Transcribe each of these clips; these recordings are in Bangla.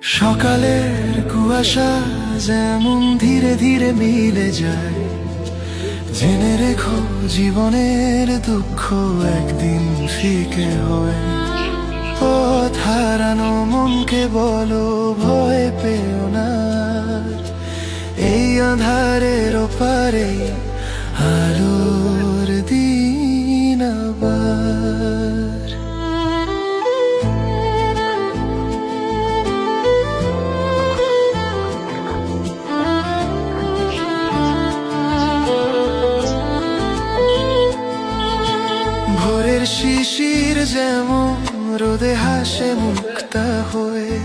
সকালের কুয়াশা যেমন ধীরে ধীরে মিলে যায়, জেনে রেখো জীবনের দুঃখ একদিন ফিকে হয়। পথ হারানো মনকে বলো ভয় পেও না, এই আঁধারের ওপারে আলোর দিন আবার। ভোরের শিশির যেমন রোদে হাসে মুক্তা হয়ে,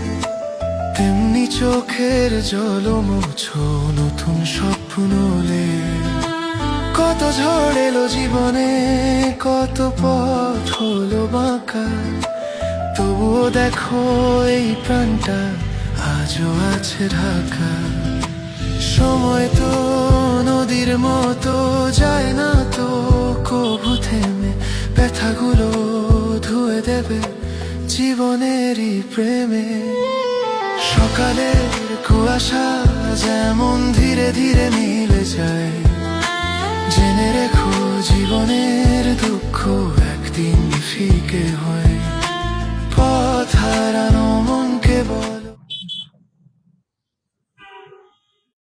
তেমনি চোখের জল মুছো নতুন স্বপ্নলে। কত ঝড় এলো জীবনে, কত পথ হলো বাঁকা, তবুও দেখো এই প্রাণটা আজও আছে ঢাকা। সময় তো নদীর মতো যায় না তো কবু থেমে, ব্যথাগুলো ধুয়ে দেবে জীবনেরই প্রেমে। সকালের কুয়াশা যেমন ধীরে ধীরে মিলে যায়, জেনে রেখো জীবনের দুঃখ একদিন ফিকে হয়।